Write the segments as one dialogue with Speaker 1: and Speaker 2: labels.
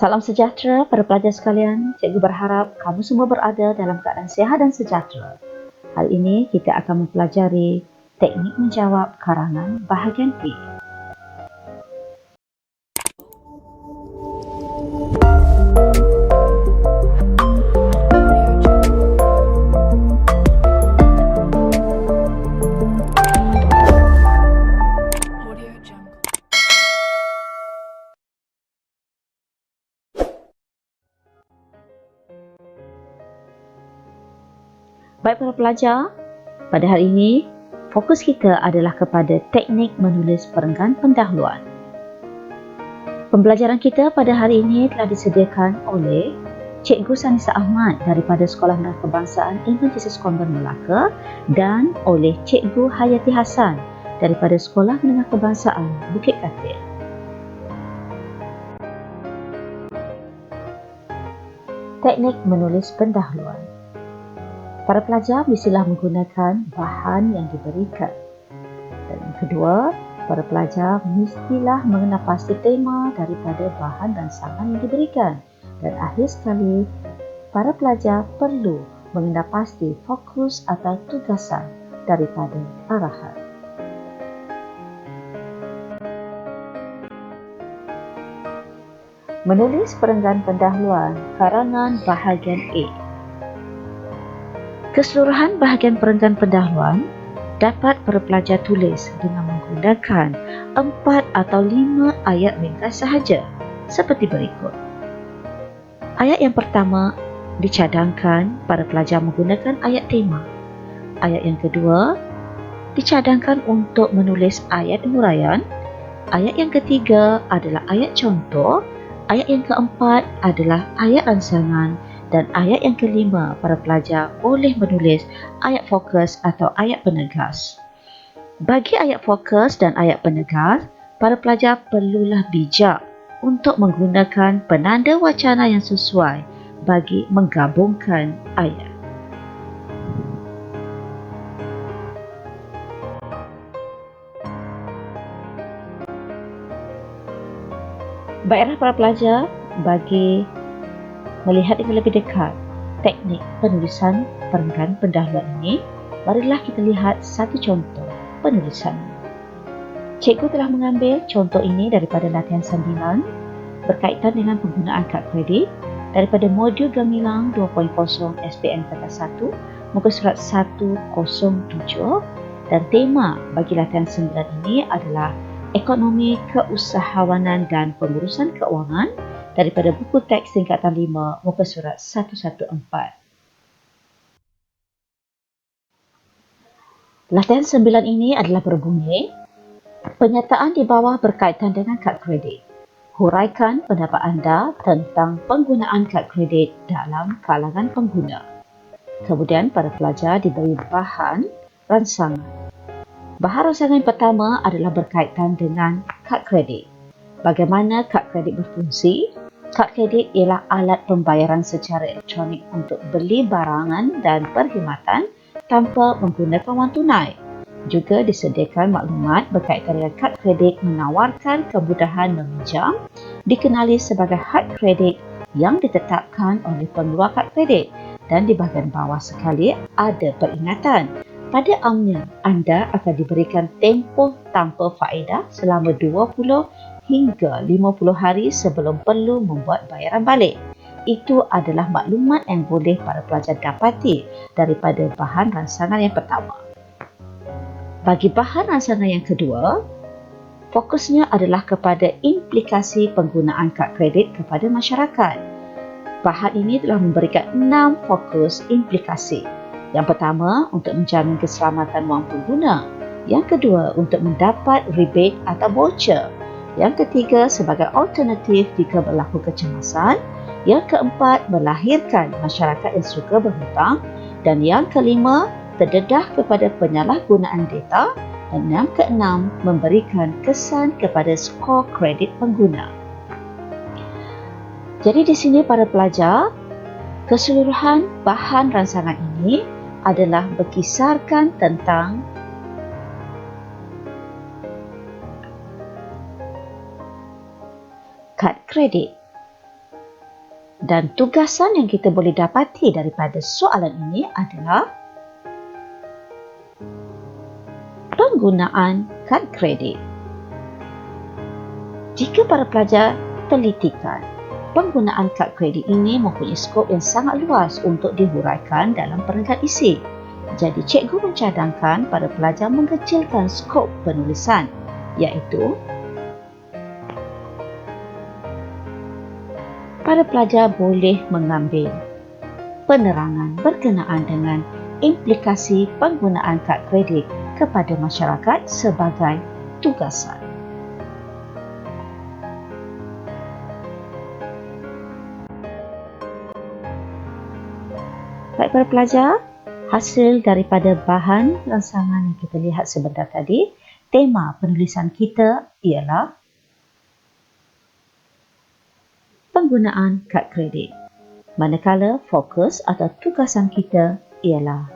Speaker 1: Salam sejahtera para pelajar sekalian. Cikgu berharap kamu semua berada dalam keadaan sihat dan sejahtera. Hari ini kita akan mempelajari teknik menjawab karangan bahagian B. Baik para pelajar, pada hari ini fokus kita adalah kepada teknik menulis perenggan pendahuluan. Pembelajaran kita pada hari ini telah disediakan oleh Cikgu Sanisa Ahmad daripada Sekolah Menengah Kebangsaan England Jesus Convent Melaka dan oleh Cikgu Hayati Hassan daripada Sekolah Menengah Kebangsaan Bukit Katil. Teknik menulis pendahuluan. Para pelajar mestilah menggunakan bahan yang diberikan. Dan yang kedua, para pelajar mestilah mengenal pasti tema daripada bahan rancangan yang diberikan. Dan akhir sekali, para pelajar perlu mengenal pasti fokus atau tugasan daripada arahan. Menulis perenggan pendahuluan karangan bahagian A. Keseluruhan bahagian perenggan pendahuluan dapat para pelajar tulis dengan menggunakan 4 atau 5 ayat ringkas sahaja seperti berikut. Ayat yang pertama dicadangkan para pelajar menggunakan ayat tema. Ayat yang kedua dicadangkan untuk menulis ayat huraian. Ayat yang ketiga adalah ayat contoh. Ayat yang keempat adalah ayat rancangan. Dan ayat yang kelima, para pelajar boleh menulis ayat fokus atau ayat penegas. Bagi ayat fokus dan ayat penegas, para pelajar perlulah bijak untuk menggunakan penanda wacana yang sesuai bagi menggabungkan ayat. Baiklah para pelajar, bagi melihat dengan lebih dekat teknik penulisan perenggan pendahuluan ini, marilah kita lihat satu contoh penulisan. Cikgu telah mengambil contoh ini daripada latihan 9 berkaitan dengan penggunaan kad kredit daripada modul Gemilang 2.0 SPM Kata 1 muka surat 107 dan tema bagi latihan 9 ini adalah ekonomi keusahawanan dan pengurusan keuangan daripada buku teks tingkatan 5 muka surat 114. Latihan 9 ini adalah berbunyi, pernyataan di bawah berkaitan dengan kad kredit. Huraikan pendapat anda tentang penggunaan kad kredit dalam kalangan pengguna. Kemudian para pelajar diberi bahan rancangan. Bahan rancangan pertama adalah berkaitan dengan kad kredit. Bagaimana kad kredit berfungsi? Kad kredit ialah alat pembayaran secara elektronik untuk beli barangan dan perkhidmatan tanpa menggunakan wang tunai. Juga disediakan maklumat berkaitan dengan kad kredit menawarkan kemudahan meminjam, dikenali sebagai had kredit yang ditetapkan oleh pengeluar kad kredit, dan di bahagian bawah sekali ada peringatan. Pada amnya, anda akan diberikan tempoh tanpa faedah selama 20 hingga 50 hari sebelum perlu membuat bayaran balik. Itu adalah maklumat yang boleh para pelajar dapati daripada bahan rancangan yang pertama. Bagi bahan rancangan yang kedua, fokusnya adalah kepada implikasi penggunaan kad kredit kepada masyarakat. Bahan ini telah memberikan 6 fokus implikasi. Yang pertama, untuk menjamin keselamatan wang pengguna. Yang kedua, untuk mendapat rebate atau voucher. Yang ketiga, sebagai alternatif jika berlaku kecemasan. Yang keempat, melahirkan masyarakat yang suka berhutang. Dan yang kelima, terdedah kepada penyalahgunaan data. Dan yang keenam, memberikan kesan kepada skor kredit pengguna. Jadi di sini para pelajar, keseluruhan bahan rancangan ini adalah berkisarkan tentang kad kredit. Dan tugasan yang kita boleh dapati daripada soalan ini adalah penggunaan kad kredit. Jika para pelajar telitikan, penggunaan kad kredit ini mempunyai skop yang sangat luas untuk dihuraikan dalam perenggan isi. Jadi cikgu mencadangkan para pelajar mengecilkan skop penulisan, iaitu para pelajar boleh mengambil penerangan berkenaan dengan implikasi penggunaan kad kredit kepada masyarakat sebagai tugasan. Baik para pelajar, hasil daripada bahan rangsangan yang kita lihat sebentar tadi, tema penulisan kita ialah penggunaan kad kredit. Manakala fokus atau tugasan kita ialah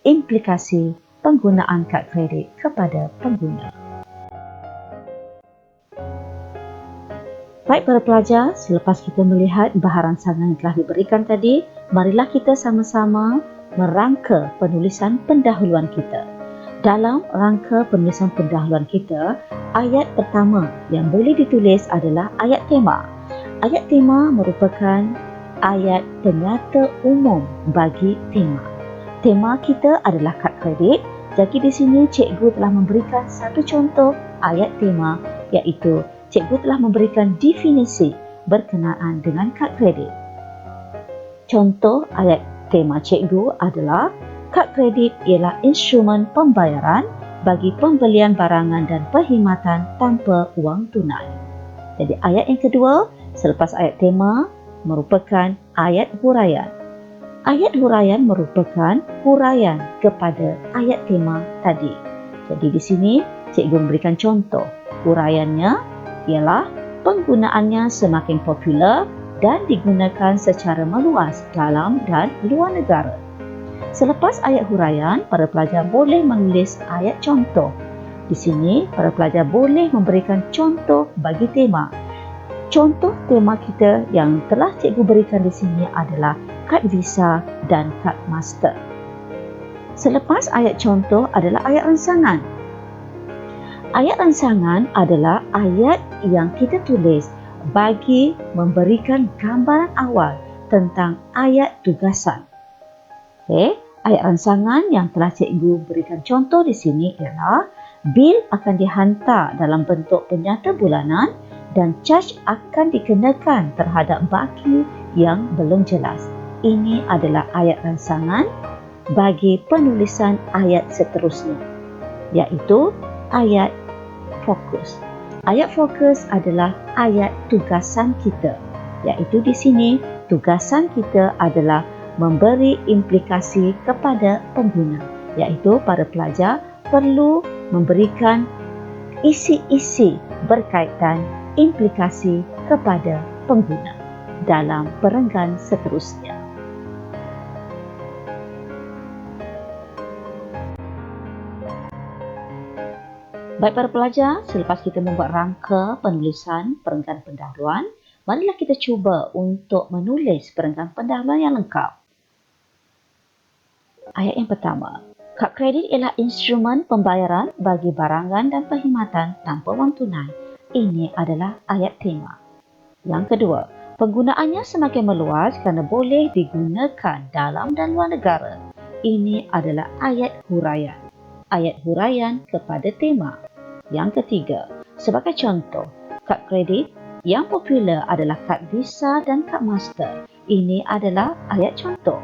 Speaker 1: implikasi penggunaan kad kredit kepada pengguna. Baik para pelajar, selepas kita melihat bahan rangsangan yang telah diberikan tadi, marilah kita sama-sama merangka penulisan pendahuluan kita. Dalam rangka penulisan pendahuluan kita, ayat pertama yang boleh ditulis adalah ayat tema. Ayat tema merupakan ayat penyata umum bagi tema. Tema kita adalah kad kredit. Jadi di sini cikgu telah memberikan satu contoh ayat tema, iaitu cikgu telah memberikan definisi berkenaan dengan kad kredit. Contoh ayat tema cikgu adalah kad kredit ialah instrumen pembayaran bagi pembelian barangan dan perkhidmatan tanpa wang tunai. Jadi ayat yang kedua selepas ayat tema merupakan ayat huraian. Ayat huraian merupakan huraian kepada ayat tema tadi. Jadi di sini cikgu memberikan contoh. Huraiannya ialah penggunaannya semakin popular dan digunakan secara meluas dalam dan luar negara. Selepas ayat huraian, para pelajar boleh menulis ayat contoh. Di sini, para pelajar boleh memberikan contoh bagi tema. Contoh tema kita yang telah cikgu berikan di sini adalah kad visa dan kad master. Selepas ayat contoh adalah ayat rangsangan. Ayat rangsangan adalah ayat yang kita tulis bagi memberikan gambaran awal tentang ayat tugasan. Okey, ayat rangsangan yang telah cikgu berikan contoh di sini ialah bil akan dihantar dalam bentuk penyata bulanan dan caj akan dikenakan terhadap baki yang belum jelas. Ini adalah ayat rangsangan bagi penulisan ayat seterusnya, iaitu ayat fokus. Ayat fokus adalah ayat tugasan kita, iaitu di sini tugasan kita adalah memberi implikasi kepada pengguna, iaitu para pelajar perlu memberikan isi-isi berkaitan implikasi kepada pengguna dalam perenggan seterusnya. Baik para pelajar, selepas kita membuat rangka penulisan perenggan pendahuluan, marilah kita cuba untuk menulis perenggan pendahuluan yang lengkap. Ayat yang pertama, kad kredit ialah instrumen pembayaran bagi barangan dan perkhidmatan tanpa wang tunai. Ini adalah ayat tema. Yang kedua, penggunaannya semakin meluas kerana boleh digunakan dalam dan luar negara. Ini adalah ayat huraian. Ayat huraian kepada tema. Yang ketiga, sebagai contoh, kad kredit yang popular adalah kad visa dan kad master. Ini adalah ayat contoh.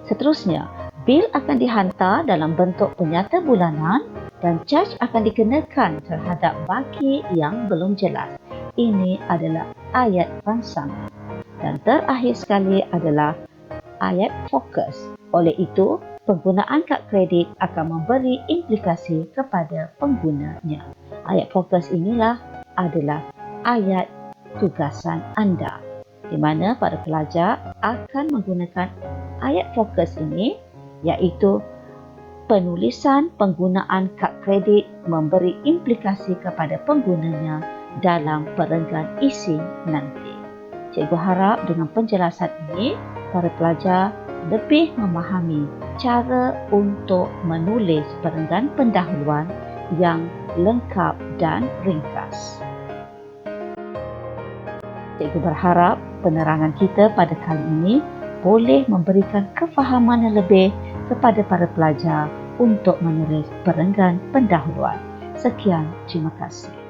Speaker 1: Seterusnya, bil akan dihantar dalam bentuk penyata bulanan dan caj akan dikenakan terhadap baki yang belum jelas. Ini adalah ayat rangsangan. Dan terakhir sekali adalah ayat fokus. Oleh itu, penggunaan kad kredit akan memberi implikasi kepada penggunanya. Ayat fokus inilah adalah ayat tugasan anda, di mana para pelajar akan menggunakan ayat fokus ini, iaitu penulisan penggunaan kad kredit memberi implikasi kepada penggunanya dalam perenggan isi nanti. Cikgu harap dengan penjelasan ini, para pelajar lebih memahami cara untuk menulis perenggan pendahuluan yang lengkap dan ringkas. Cikgu berharap penerangan kita pada kali ini boleh memberikan kefahaman yang lebih kepada para pelajar untuk menulis perenggan pendahuluan. Sekian, terima kasih.